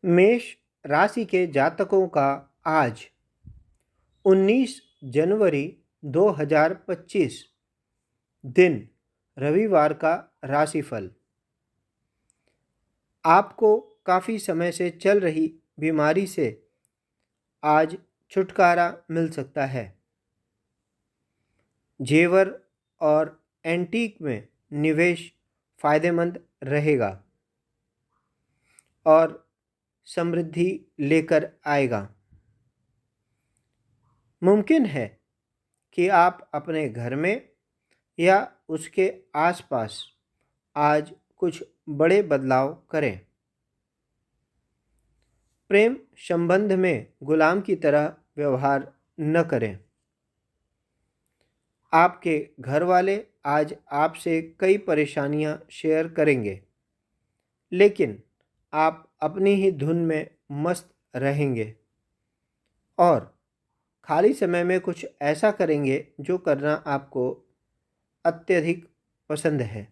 मेष राशि के जातकों का आज 19 जनवरी 2025 दिन रविवार का राशिफल। आपको काफ़ी समय से चल रही बीमारी से आज छुटकारा मिल सकता है। जेवर और एंटीक में निवेश फायदेमंद रहेगा और समृद्धि लेकर आएगा। मुमकिन है कि आप अपने घर में या उसके आसपास आज कुछ बड़े बदलाव करें। प्रेम संबंध में गुलाम की तरह व्यवहार न करें। आपके घर वाले आज आपसे कई परेशानियां शेयर करेंगे, लेकिन आप अपनी ही धुन में मस्त रहेंगे और खाली समय में कुछ ऐसा करेंगे जो करना आपको अत्यधिक पसंद है।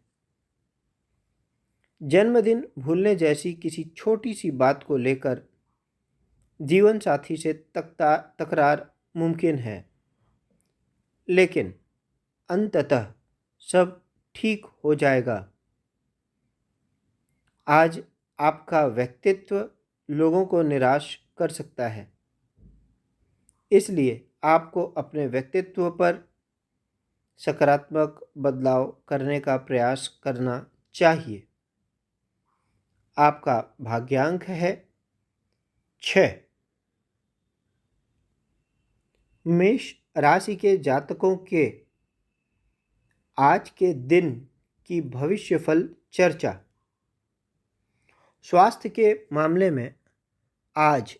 जन्मदिन भूलने जैसी किसी छोटी सी बात को लेकर जीवन साथी से तकरार मुमकिन है, लेकिन अंततः सब ठीक हो जाएगा। आज आपका व्यक्तित्व लोगों को निराश कर सकता है, इसलिए आपको अपने व्यक्तित्व पर सकारात्मक बदलाव करने का प्रयास करना चाहिए। आपका भाग्यांक है 6। मेष राशि के जातकों के आज के दिन की भविष्यफल चर्चा। स्वास्थ्य के मामले में आज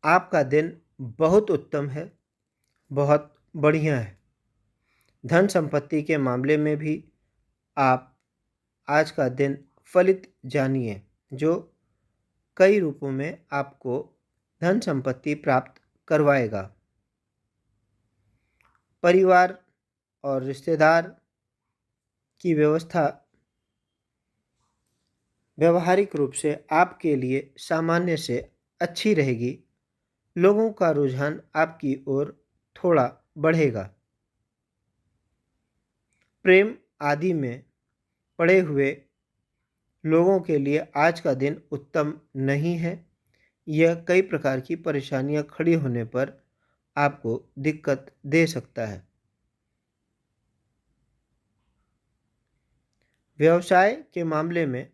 आपका दिन बहुत उत्तम है, बहुत बढ़िया है। धन संपत्ति के मामले में भी आप आज का दिन फलित जानिए, जो कई रूपों में आपको धन संपत्ति प्राप्त करवाएगा। परिवार और रिश्तेदार की व्यवस्था व्यवहारिक रूप से आपके लिए सामान्य से अच्छी रहेगी। लोगों का रुझान आपकी ओर थोड़ा बढ़ेगा। प्रेम आदि में पड़े हुए लोगों के लिए आज का दिन उत्तम नहीं है। यह कई प्रकार की परेशानियां खड़ी होने पर आपको दिक्कत दे सकता है। व्यवसाय के मामले में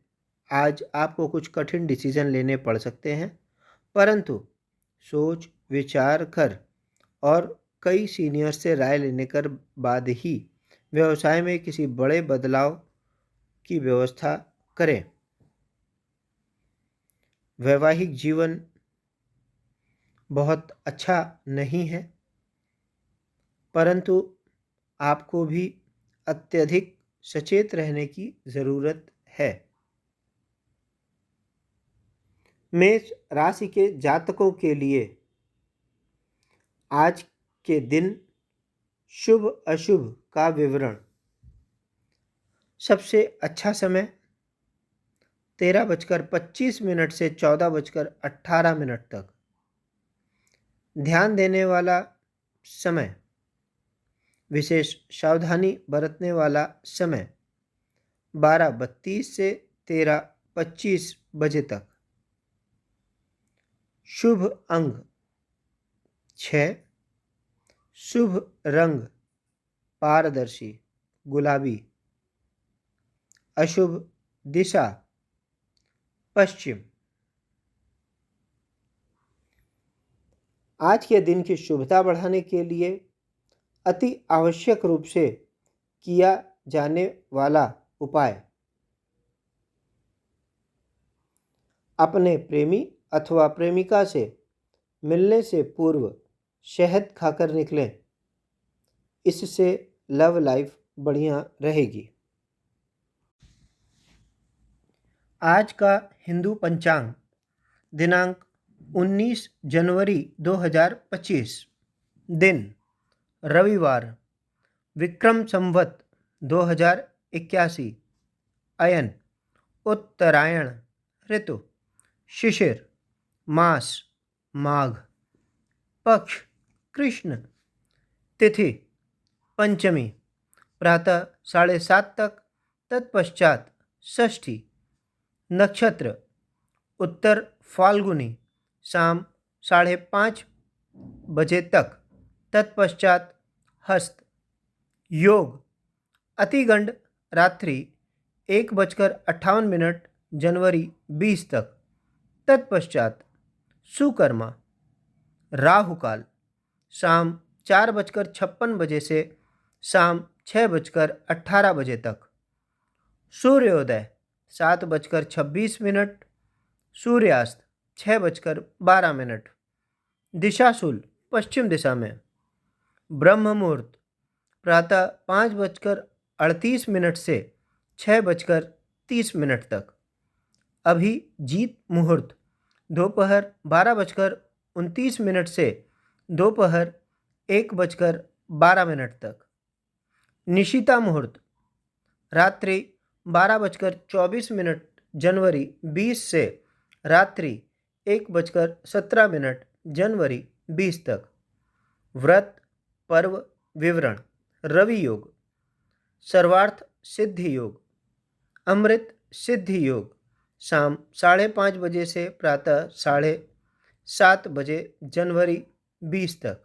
आज आपको कुछ कठिन डिसीजन लेने पड़ सकते हैं, परंतु सोच विचार कर और कई सीनियर से राय लेने कर बाद ही व्यवसाय में किसी बड़े बदलाव की व्यवस्था करें। वैवाहिक जीवन बहुत अच्छा नहीं है, परंतु आपको भी अत्यधिक सचेत रहने की ज़रूरत है। मेष राशि के जातकों के लिए आज के दिन शुभ अशुभ का विवरण। सबसे अच्छा समय 13:25 से 14:18 तक। ध्यान देने वाला समय, विशेष सावधानी बरतने वाला समय 12:32 से 13:25 बजे तक। शुभ अंग 6। शुभ रंग पारदर्शी गुलाबी। अशुभ दिशा पश्चिम। आज के दिन की शुभता बढ़ाने के लिए अति आवश्यक रूप से किया जाने वाला उपाय, अपने प्रेमी अथवा प्रेमिका से मिलने से पूर्व शहद खाकर निकलें। इससे लव लाइफ बढ़िया रहेगी। आज का हिंदू पंचांग दिनांक 19 जनवरी 2025 दिन रविवार, विक्रम संवत 2081, अयन उत्तरायण ऋतु, शिशिर, मास माघ, पक्ष कृष्ण, तिथि पंचमी, प्रातः 7:30 तक, तत्पश्चात षष्ठी, नक्षत्र उत्तर फाल्गुनी, शाम 5:30 बजे तक, तत्पश्चात हस्त, योग अतिगंड रात्रि 1:58 जनवरी 20 तक, तत्पश्चात सुकर्मा, राहुकाल शाम 4:56 बजे से शाम 6:18 बजे तक, सूर्योदय 7:26, सूर्यास्त 6:12, दिशाशूल पश्चिम दिशा में, ब्रह्म मुहूर्त प्रातः 5:38 से 6:30 तक, अभिजीत मुहूर्त दोपहर 12:29 से दोपहर 1:12 तक, निशिता मुहूर्त रात्रि 12:24 जनवरी 20 से रात्रि 1:17 जनवरी 20 तक, व्रत पर्व विवरण, रवि योग, सर्वार्थ सिद्धि योग, अमृत सिद्धि योग शाम 5:30 बजे से प्रातः 7:30 बजे जनवरी 20 तक,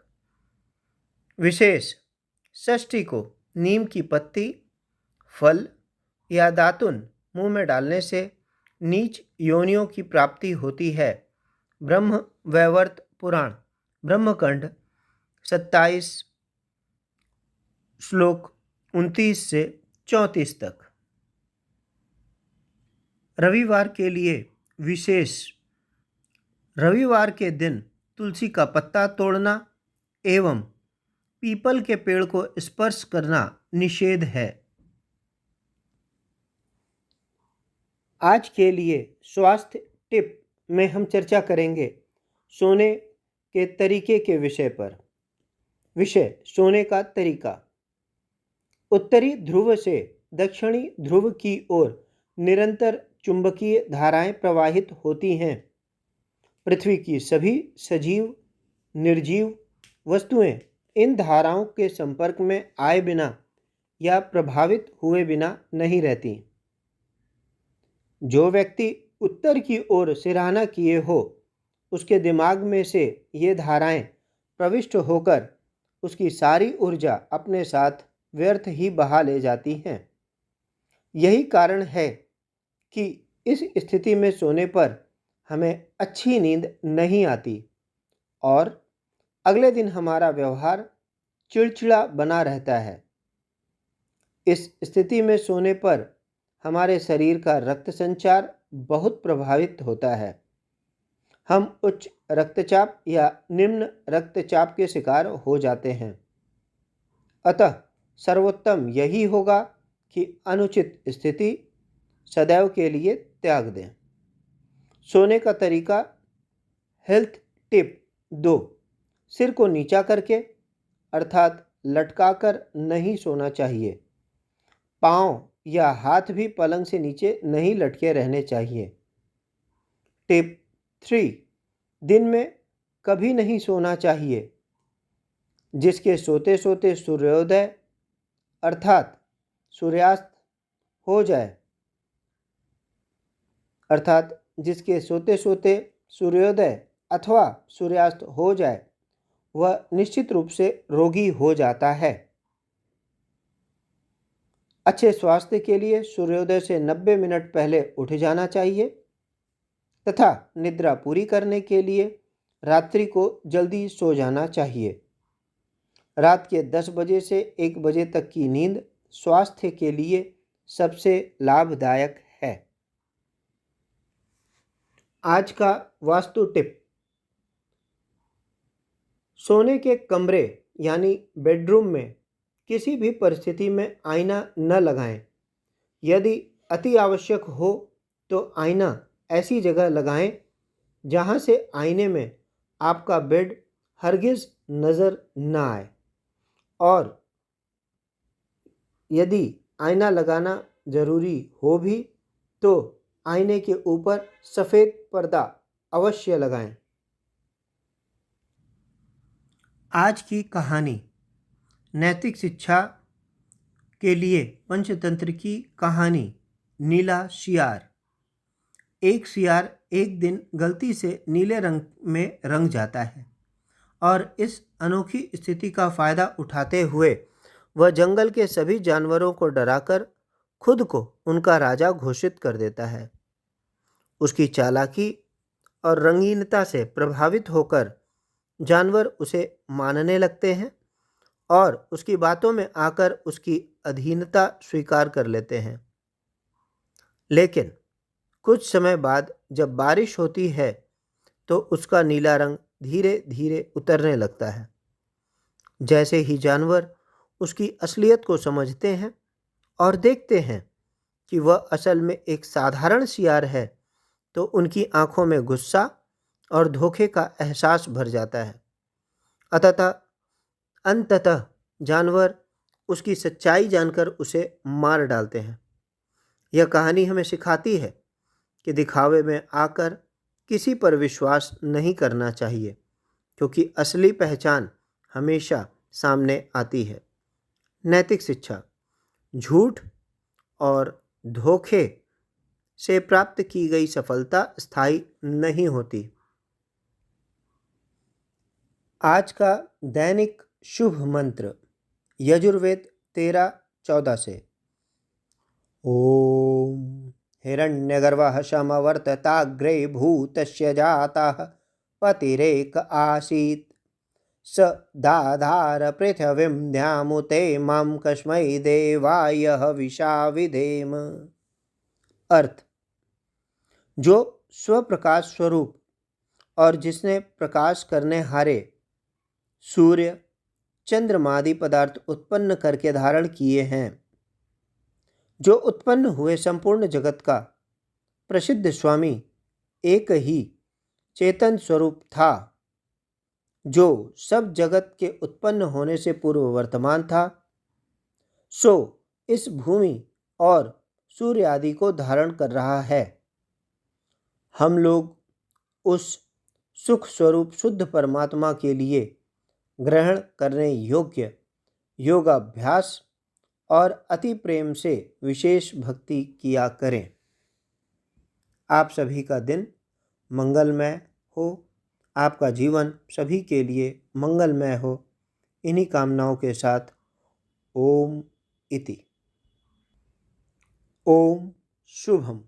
विशेष षष्ठी को नीम की पत्ती, फल या दातुन मुंह में डालने से नीच योनियों की प्राप्ति होती है। ब्रह्म वैवर्त पुराण ब्रह्मकांड 27 श्लोक 29 से 34 तक। रविवार के लिए विशेष, रविवार के दिन तुलसी का पत्ता तोड़ना एवं पीपल के पेड़ को स्पर्श करना निषेध है। आज के लिए स्वास्थ्य टिप में हम चर्चा करेंगे सोने के तरीके के विषय पर। विषय सोने का तरीका। उत्तरी ध्रुव से दक्षिणी ध्रुव की ओर निरंतर चुंबकीय धाराएं प्रवाहित होती हैं। पृथ्वी की सभी सजीव निर्जीव वस्तुएं इन धाराओं के संपर्क में आए बिना या प्रभावित हुए बिना नहीं रहती। जो व्यक्ति उत्तर की ओर सिरहाना किए हो, उसके दिमाग में से ये धाराएं प्रविष्ट होकर उसकी सारी ऊर्जा अपने साथ व्यर्थ ही बहा ले जाती हैं। यही कारण है कि इस स्थिति में सोने पर हमें अच्छी नींद नहीं आती और अगले दिन हमारा व्यवहार चिड़चिड़ा बना रहता है। इस स्थिति में सोने पर हमारे शरीर का रक्त संचार बहुत प्रभावित होता है। हम उच्च रक्तचाप या निम्न रक्तचाप के शिकार हो जाते हैं। अतः सर्वोत्तम यही होगा कि अनुचित स्थिति सदैव के लिए त्याग दें। सोने का तरीका। हेल्थ टिप 2, सिर को नीचा करके अर्थात लटकाकर नहीं सोना चाहिए। पाँव या हाथ भी पलंग से नीचे नहीं लटके रहने चाहिए। टिप 3, दिन में कभी नहीं सोना चाहिए। जिसके सोते सोते सूर्योदय अर्थात सूर्यास्त हो जाए, अर्थात जिसके सोते सोते सूर्योदय अथवा सूर्यास्त हो जाए, वह निश्चित रूप से रोगी हो जाता है। अच्छे स्वास्थ्य के लिए सूर्योदय से 90 मिनट पहले उठ जाना चाहिए तथा निद्रा पूरी करने के लिए रात्रि को जल्दी सो जाना चाहिए। रात के 10 बजे से 1 बजे तक की नींद स्वास्थ्य के लिए सबसे लाभदायक है। आज का वास्तु टिप। सोने के कमरे यानी बेडरूम में किसी भी परिस्थिति में आईना न लगाएं। यदि अति आवश्यक हो तो आईना ऐसी जगह लगाएं जहां से आईने में आपका बेड हरगिज नज़र न आए। और यदि आईना लगाना ज़रूरी हो भी तो आईने के ऊपर सफ़ेद पर्दा अवश्य लगाएं। आज की कहानी नैतिक शिक्षा के लिए पंचतंत्र की कहानी नीला शियार। एक शियार एक दिन गलती से नीले रंग में रंग जाता है और इस अनोखी स्थिति का फ़ायदा उठाते हुए वह जंगल के सभी जानवरों को डराकर खुद को उनका राजा घोषित कर देता है। उसकी चालाकी और रंगीनता से प्रभावित होकर जानवर उसे मानने लगते हैं और उसकी बातों में आकर उसकी अधीनता स्वीकार कर लेते हैं। लेकिन कुछ समय बाद जब बारिश होती है तो उसका नीला रंग धीरे धीरे उतरने लगता है। जैसे ही जानवर उसकी असलियत को समझते हैं और देखते हैं कि वह असल में एक साधारण शियार है, तो उनकी आंखों में गुस्सा और धोखे का एहसास भर जाता है। अंततः जानवर उसकी सच्चाई जानकर उसे मार डालते हैं। यह कहानी हमें सिखाती है कि दिखावे में आकर किसी पर विश्वास नहीं करना चाहिए, क्योंकि असली पहचान हमेशा सामने आती है। नैतिक शिक्षा: झूठ और धोखे से प्राप्त की गई सफलता स्थायी नहीं होती। आज का दैनिक शुभ मंत्र यजुर्वेद 13:14 से। ओम हिरण्यगर्भः समवर्तताग्रे भूतस्य जातः पतिरेक आसीत् स दाधार पृथिवीं ध्यामुते मां कस्मै देवाय हविषा विधेम। अर्थ: जो स्वप्रकाश स्वरूप और जिसने प्रकाश करने हारे सूर्य चंद्रमादि पदार्थ उत्पन्न करके धारण किए हैं, जो उत्पन्न हुए संपूर्ण जगत का प्रसिद्ध स्वामी एक ही चेतन स्वरूप था, जो सब जगत के उत्पन्न होने से पूर्व वर्तमान था, सो इस भूमि और सूर्य आदि को धारण कर रहा है। हम लोग उस सुख स्वरूप शुद्ध परमात्मा के लिए ग्रहण करने योग्य योगाभ्यास और अति प्रेम से विशेष भक्ति किया करें। आप सभी का दिन मंगलमय हो, आपका जीवन सभी के लिए मंगलमय हो। इन्हीं कामनाओं के साथ ओम इति। ओम शुभम।